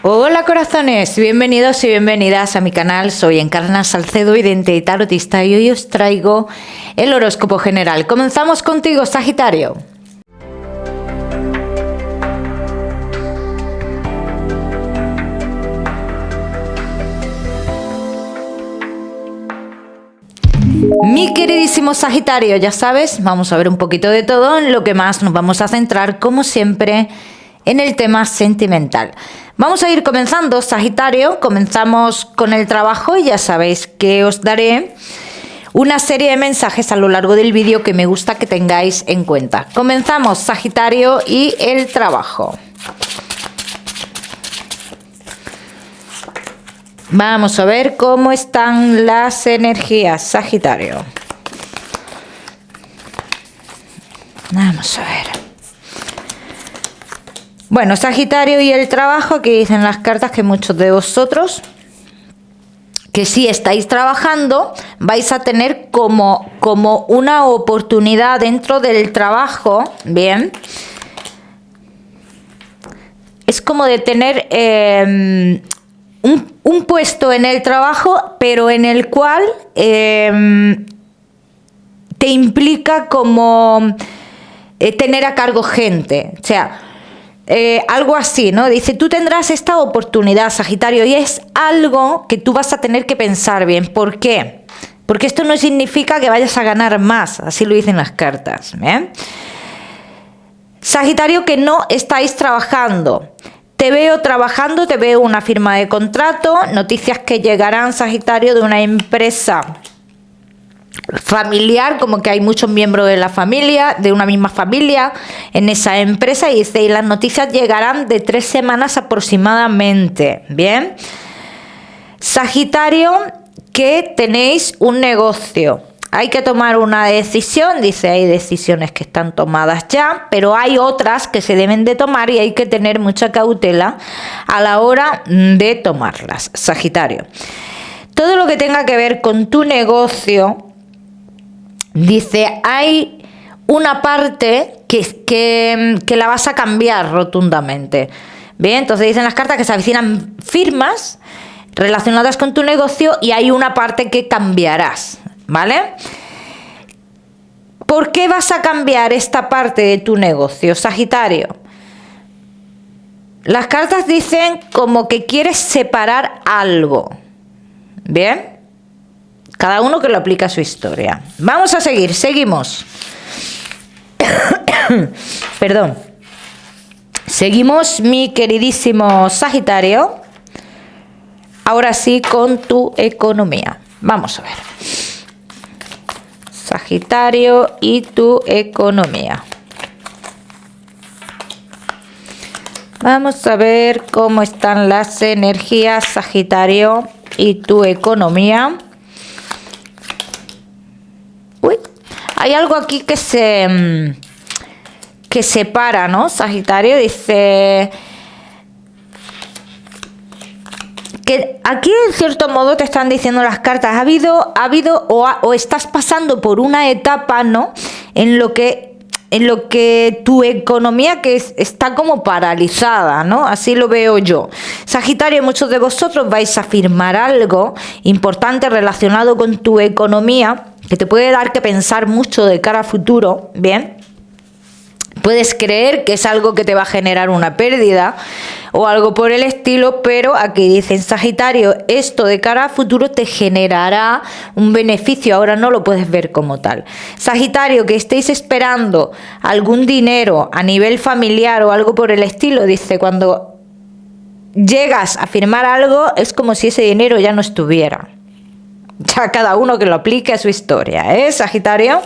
Hola corazones, bienvenidos y bienvenidas a mi canal. Soy Encarna Salcedo, vidente y tarotista, y hoy os traigo el horóscopo general. Comenzamos contigo, Sagitario. Mi queridísimo Sagitario, ya sabes, vamos a ver un poquito de todo. En lo que más nos vamos a centrar, como siempre, en el tema sentimental. Vamos a ir comenzando, Sagitario. Comenzamos con el trabajo y ya sabéis que os daré una serie de mensajes a lo largo del vídeo que me gusta que tengáis en cuenta. Comenzamos, Sagitario, y el trabajo. Vamos a ver cómo están las energías, Sagitario. Vamos a ver. Bueno, Sagitario y el trabajo, que dicen las cartas que muchos de vosotros, que si estáis trabajando, vais a tener como una oportunidad dentro del trabajo, ¿bien? Es como de tener un puesto en el trabajo, pero en el cual te implica como tener a cargo gente, o sea, algo así, ¿no? Dice, tú tendrás esta oportunidad, Sagitario, y es algo que tú vas a tener que pensar bien. ¿Por qué? Porque esto no significa que vayas a ganar más, así lo dicen las cartas, ¿eh? Sagitario, que no estáis trabajando. Te veo trabajando, te veo una firma de contrato, noticias que llegarán, Sagitario, de una empresa familiar, como que hay muchos miembros de la familia, de una misma familia en esa empresa, y dice, y las noticias llegarán de 3 semanas aproximadamente, ¿bien? Sagitario, que tenéis un negocio, hay que tomar una decisión, dice, hay decisiones que están tomadas ya, pero hay otras que se deben de tomar y hay que tener mucha cautela a la hora de tomarlas, Sagitario. Todo lo que tenga que ver con tu negocio, dice, hay una parte que la vas a cambiar rotundamente. Bien, entonces dicen las cartas que se avecinan firmas relacionadas con tu negocio y hay una parte que cambiarás, ¿vale? ¿Por qué vas a cambiar esta parte de tu negocio, Sagitario? Las cartas dicen como que quieres separar algo, ¿bien? Cada uno que lo aplica a su historia. Vamos a seguir, seguimos. Perdón. Seguimos, mi queridísimo Sagitario. Ahora sí, con tu economía. Vamos a ver. Sagitario y tu economía. Vamos a ver cómo están las energías, Sagitario, y tu economía. Uy, hay algo aquí que separa, ¿no? Sagitario dice que aquí en cierto modo te están diciendo las cartas, ha habido o estás pasando por una etapa, ¿no? En lo que tu economía está como paralizada, ¿no? Así lo veo yo. Sagitario, muchos de vosotros vais a firmar algo importante relacionado con tu economía, que te puede dar que pensar mucho de cara a futuro, ¿bien? Puedes creer que es algo que te va a generar una pérdida o algo por el estilo, pero aquí dicen, Sagitario, esto de cara a futuro te generará un beneficio, ahora no lo puedes ver como tal. Sagitario, que estéis esperando algún dinero a nivel familiar o algo por el estilo, dice, cuando llegas a firmar algo es como si ese dinero ya no estuviera. Ya cada uno que lo aplique a su historia, ¿eh, Sagitario?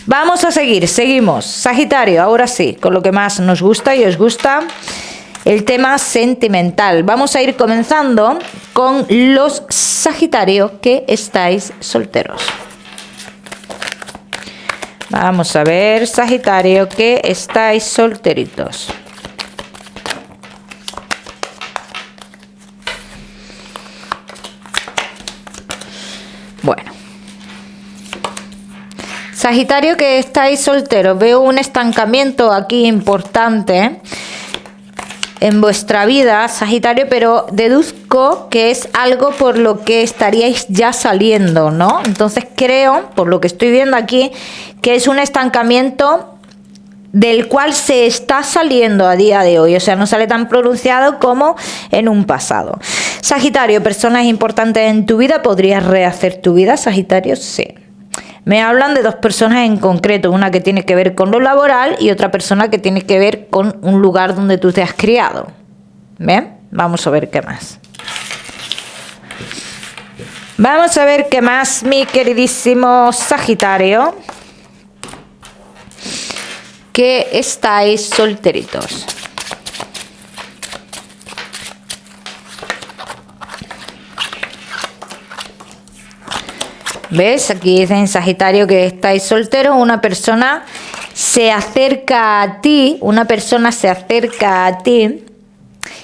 Vamos a seguir, seguimos. Sagitario, ahora sí, con lo que más nos gusta y os gusta, el tema sentimental. Vamos a ir comenzando con los Sagitario que estáis solteros. Vamos a ver, Sagitario, que estáis solteritos. Bueno. Sagitario, que estáis solteros, veo un estancamiento aquí importante. en vuestra vida, Sagitario, pero deduzco que es algo por lo que estaríais ya saliendo, ¿no? Entonces creo, por lo que estoy viendo aquí, que es un estancamiento del cual se está saliendo a día de hoy, o sea, no sale tan pronunciado como en un pasado. Sagitario, personas importantes en tu vida, ¿podrías rehacer tu vida, Sagitario? Sí. Me hablan de dos personas en concreto, una que tiene que ver con lo laboral y otra persona que tiene que ver con un lugar donde tú te has criado. ¿Bien? Vamos a ver qué más. Vamos a ver qué más, mi queridísimo Sagitario, que estáis solteritos. ¿Ves? Aquí dicen Sagitario que estáis solteros, una persona se acerca a ti,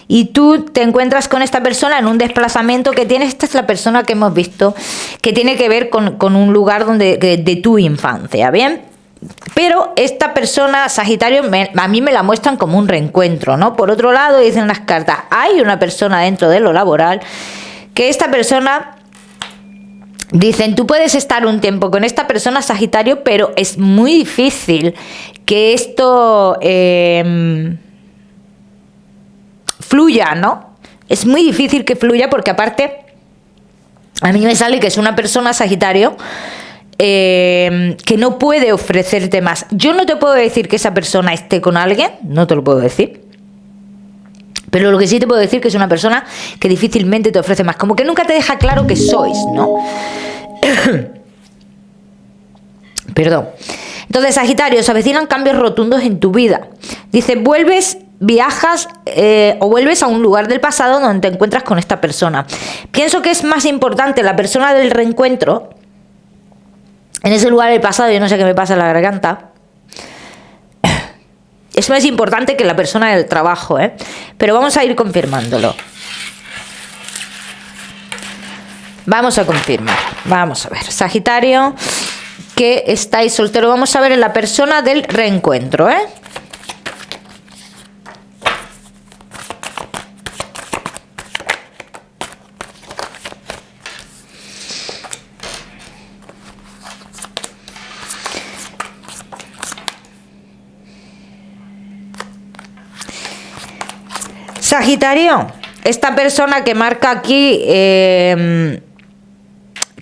y tú te encuentras con esta persona en un desplazamiento que tienes. Esta es la persona que hemos visto, que tiene que ver con un lugar de tu infancia, ¿bien? Pero esta persona, Sagitario, a mí me la muestran como un reencuentro, ¿no? Por otro lado, dicen las cartas, hay una persona dentro de lo laboral, que esta persona... Dicen, tú puedes estar un tiempo con esta persona, Sagitario, pero es muy difícil que esto fluya, ¿no? Es muy difícil que fluya porque aparte, a mí me sale que es una persona, Sagitario, que no puede ofrecerte más. Yo no te puedo decir que esa persona esté con alguien, no te lo puedo decir. Pero lo que sí te puedo decir que es una persona que difícilmente te ofrece más. Como que nunca te deja claro que sois, ¿no? Perdón. Entonces, Sagitario, se avecinan cambios rotundos en tu vida. Dice, viajas o vuelves a un lugar del pasado donde te encuentras con esta persona. Pienso que es más importante la persona del reencuentro. En ese lugar del pasado, yo no sé qué me pasa en la garganta. Es más importante que la persona del trabajo, ¿eh? Pero vamos a ir confirmándolo. Vamos a confirmar. Vamos a ver. Sagitario, que estáis soltero. Vamos a ver en la persona del reencuentro, ¿eh? Sagitario, esta persona que marca aquí, que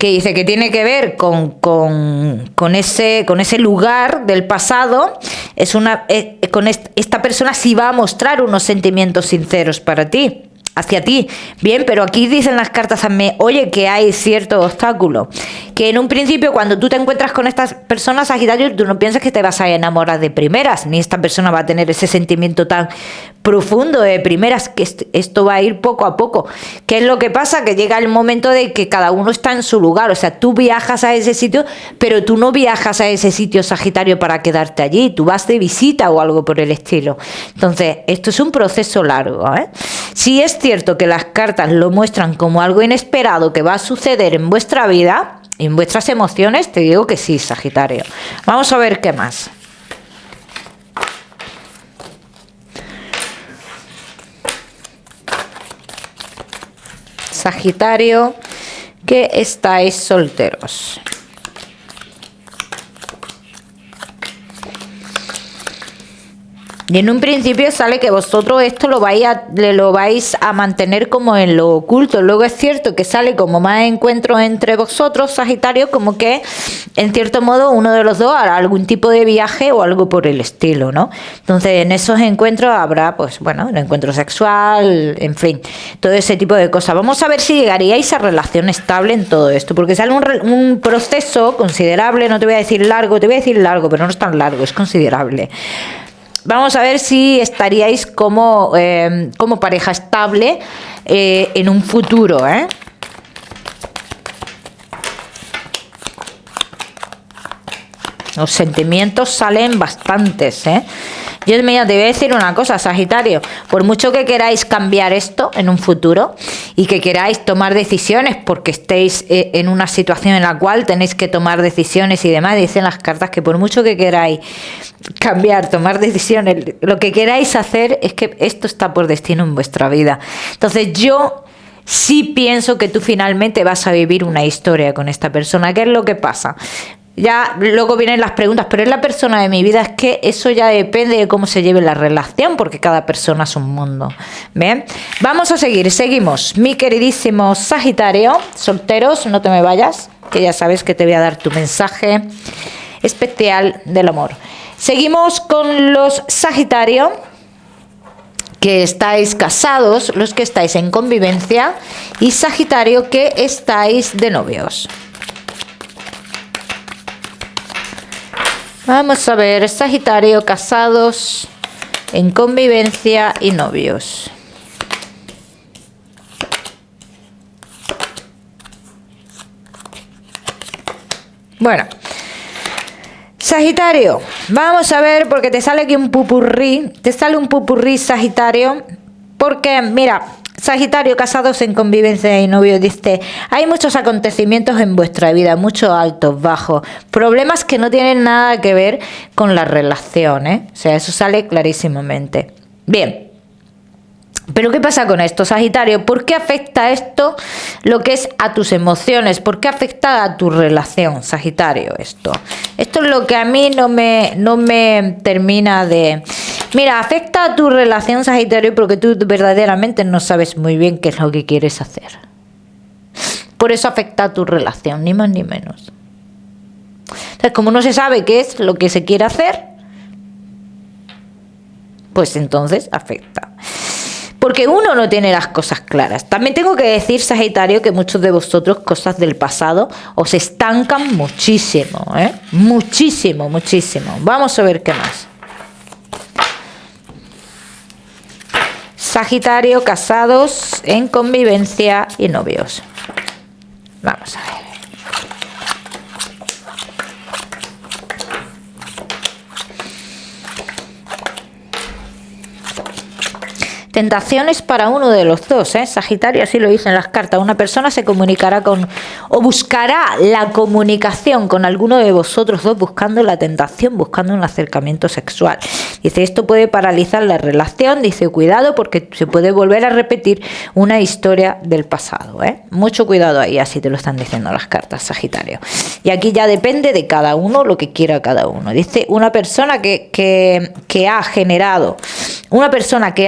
dice que tiene que ver con ese lugar del pasado, esta persona sí va a mostrar unos sentimientos sinceros para ti, hacia ti. Bien, pero aquí dicen las cartas a mí, oye, que hay cierto obstáculo. Que en un principio, cuando tú te encuentras con estas personas, Sagitario, tú no piensas que te vas a enamorar de primeras, ni esta persona va a tener ese sentimiento tan profundo de primeras, que esto va a ir poco a poco. ¿Qué es lo que pasa? Que llega el momento de que cada uno está en su lugar, o sea, tú viajas a ese sitio, pero tú no viajas a ese sitio, Sagitario, para quedarte allí, tú vas de visita o algo por el estilo. Entonces, esto es un proceso largo, ¿eh? Si es cierto que las cartas lo muestran como algo inesperado que va a suceder en vuestra vida, en vuestras emociones, te digo que sí, Sagitario. Vamos a ver qué más. Sagitario, que estáis solteros. Y en un principio sale que vosotros esto lo vais a mantener como en lo oculto. Luego es cierto que sale como más encuentros entre vosotros, Sagitario, como que en cierto modo uno de los dos hará algún tipo de viaje o algo por el estilo, ¿no? Entonces en esos encuentros habrá, pues bueno, el encuentro sexual, en fin, todo ese tipo de cosas. Vamos a ver si llegaríais a relación estable en todo esto, porque sale un proceso considerable, no te voy a decir largo, te voy a decir largo, pero no es tan largo, es considerable. Vamos a ver si estaríais como pareja estable en un futuro, ¿eh? Los sentimientos salen bastantes, ¿eh? Yo mira, te voy a decir una cosa, Sagitario, por mucho que queráis cambiar esto en un futuro y que queráis tomar decisiones porque estéis en una situación en la cual tenéis que tomar decisiones y demás, dicen las cartas que por mucho que queráis cambiar, tomar decisiones, lo que queráis hacer es que esto está por destino en vuestra vida. Entonces yo sí pienso que tú finalmente vas a vivir una historia con esta persona. ¿Qué es lo que pasa? Ya luego vienen las preguntas, pero es la persona de mi vida. Es que eso ya depende de cómo se lleve la relación, porque cada persona es un mundo. ¿Bien? Vamos a seguimos. Mi queridísimo Sagitario, solteros, no te me vayas, que ya sabes que te voy a dar tu mensaje especial del amor. Seguimos con los Sagitario, que estáis casados, los que estáis en convivencia, y Sagitario, que estáis de novios. Vamos a ver, Sagitario, casados, en convivencia y novios. Bueno, Sagitario, vamos a ver, porque te sale aquí un pupurrí, Sagitario, porque mira, Sagitario, casados en convivencia y novios, dice, hay muchos acontecimientos en vuestra vida, muchos altos, bajos, problemas que no tienen nada que ver con la relación, ¿eh? O sea, eso sale clarísimamente. Bien. Pero ¿qué pasa con esto, Sagitario? ¿Por qué afecta esto lo que es a tus emociones? ¿Por qué afecta a tu relación, Sagitario, esto? Esto es lo que a mí no me termina de... Mira, afecta a tu relación, Sagitario, porque tú verdaderamente no sabes muy bien qué es lo que quieres hacer. Por eso afecta a tu relación, ni más ni menos. Entonces, como no se sabe qué es lo que se quiere hacer, pues entonces afecta. Porque uno no tiene las cosas claras. También tengo que decir, Sagitario, que muchos de vosotros, cosas del pasado, os estancan muchísimo, ¿eh? Muchísimo, muchísimo. Vamos a ver qué más. Sagitario, casados, en convivencia y novios. Vamos a ver. Tentaciones para uno de los dos, ¿eh? Sagitario, así lo dicen las cartas. Una persona se comunicará con o buscará la comunicación con alguno de vosotros dos, buscando la tentación, buscando un acercamiento sexual. Dice, esto puede paralizar la relación. Dice, cuidado porque se puede volver a repetir una historia del pasado, ¿eh? Mucho cuidado ahí, así te lo están diciendo las cartas, Sagitario. Y aquí ya depende de cada uno lo que quiera cada uno. Dice, una persona que ha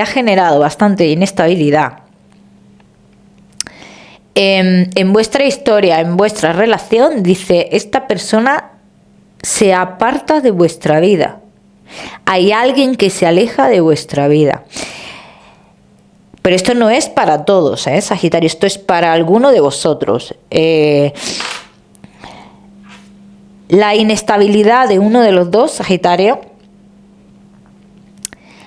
generado bastante inestabilidad en vuestra historia, en vuestra relación, dice, esta persona se aparta de vuestra vida. Hay alguien que se aleja de vuestra vida. Pero esto no es para todos, ¿eh, Sagitario? Esto es para alguno de vosotros. La inestabilidad de uno de los dos, Sagitario,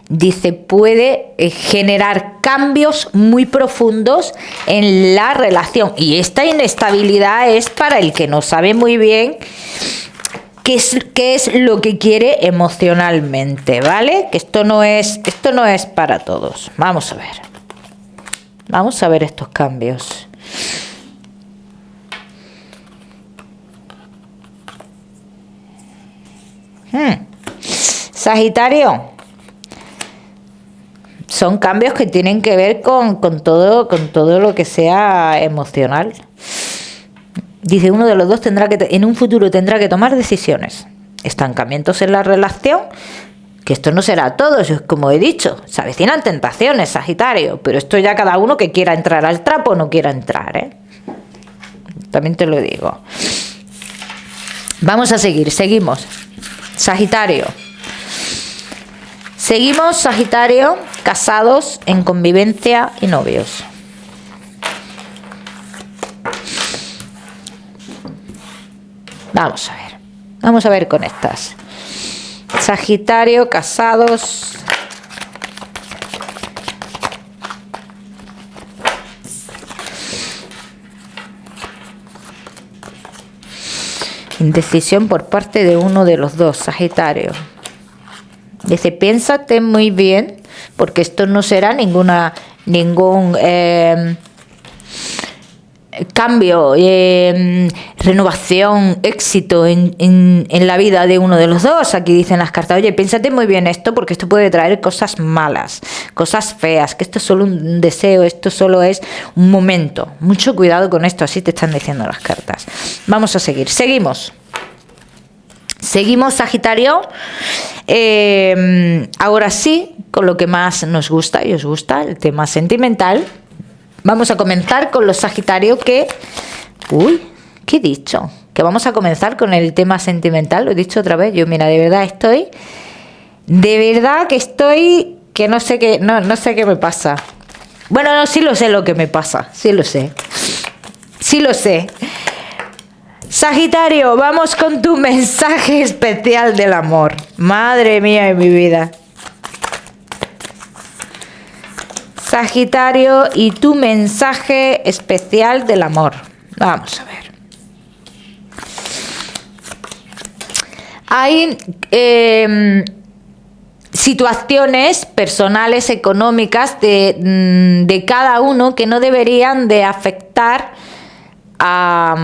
dice, puede generar cambios muy profundos en la relación. Y esta inestabilidad es para el que no sabe muy bien qué es lo que quiere emocionalmente, ¿vale? Que esto no es para todos. Vamos a ver. Vamos a ver estos cambios. Sagitario, son cambios que tienen que ver con todo lo que sea emocional. Dice, uno de los dos en un futuro tendrá que tomar decisiones. Estancamientos en la relación, que esto no será todo, eso es como he dicho, se avecinan tentaciones, Sagitario, pero esto ya cada uno que quiera entrar al trapo o no quiera entrar, ¿eh? También te lo digo. Vamos a seguimos. Sagitario. Seguimos, Sagitario, casados, en convivencia y novios. Vamos a ver con estas. Sagitario, casados. Indecisión por parte de uno de los dos, Sagitario. Dice, piénsate muy bien, porque esto no será ningún cambio, renovación, éxito en la vida de uno de los dos. Aquí dicen las cartas, oye, piénsate muy bien esto, porque esto puede traer cosas malas, cosas feas, que esto es solo un deseo, esto solo es un momento. Mucho cuidado con esto, así te están diciendo las cartas. Vamos a seguir, seguimos, Sagitario. Ahora sí, con lo que más nos gusta y os gusta, el tema sentimental. Vamos a comenzar con los Sagitarios que... Uy, ¿qué he dicho? Que vamos a comenzar con el tema sentimental. Lo he dicho otra vez. Yo, mira, de verdad estoy... Que no sé qué... No sé qué me pasa. Bueno, no, sí lo sé lo que me pasa. Sí lo sé. Sí lo sé. Sagitario, vamos con tu mensaje especial del amor. Madre mía de mi vida. Sagitario y tu mensaje especial del amor. Vamos a ver. Hay situaciones personales, económicas de cada uno que no deberían de afectar a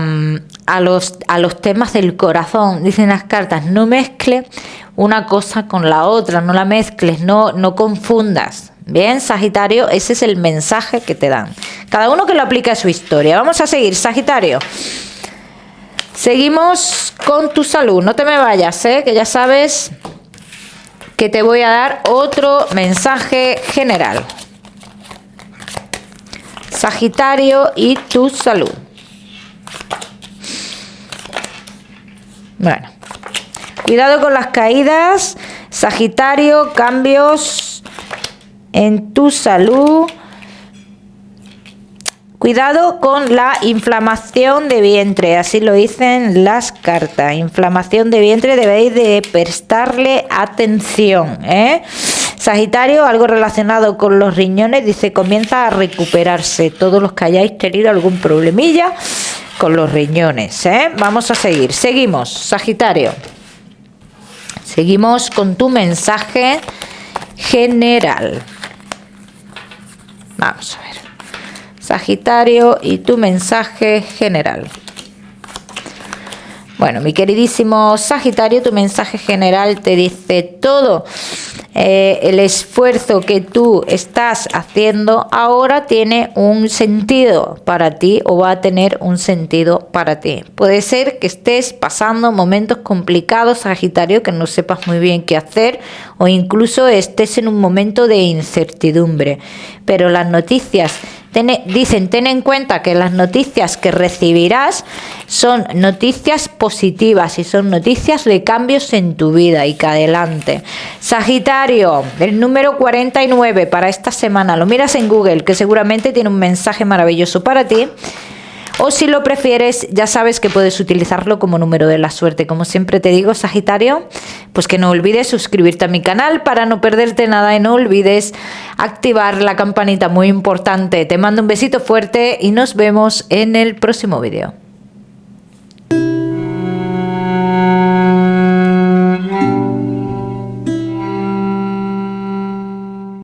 los temas del corazón. Dicen las cartas, no mezcles una cosa con la otra, no la mezcles, no confundas. Bien, Sagitario, ese es el mensaje que te dan. Cada uno que lo aplique a su historia. Vamos a seguir, Sagitario. Seguimos con tu salud. No te me vayas, que ya sabes que te voy a dar otro mensaje general. Sagitario y tu salud. Bueno, cuidado con las caídas. Sagitario, cambios en tu salud. Cuidado con la inflamación de vientre, así lo dicen las cartas. Inflamación de vientre, debéis de prestarle atención, Sagitario, algo relacionado con los riñones, dice, comienza a recuperarse. Todos los que hayáis tenido algún problemilla con los riñones, Vamos a seguir, seguimos, Sagitario. Seguimos con tu mensaje general. Vamos a ver. Sagitario y tu mensaje general. Bueno, mi queridísimo Sagitario, tu mensaje general te dice todo. El esfuerzo que tú estás haciendo ahora tiene un sentido para ti o va a tener un sentido para ti. Puede ser que estés pasando momentos complicados, Sagitario, que no sepas muy bien qué hacer o incluso estés en un momento de incertidumbre. Pero las noticias dicen, ten en cuenta que las noticias que recibirás son noticias positivas y son noticias de cambios en tu vida y que adelante. Sagitario, el número 49 para esta semana, lo miras en Google, que seguramente tiene un mensaje maravilloso para ti. O si lo prefieres, ya sabes que puedes utilizarlo como número de la suerte. Como siempre te digo, Sagitario, pues que no olvides suscribirte a mi canal para no perderte nada y no olvides activar la campanita, muy importante. Te mando un besito fuerte y nos vemos en el próximo vídeo.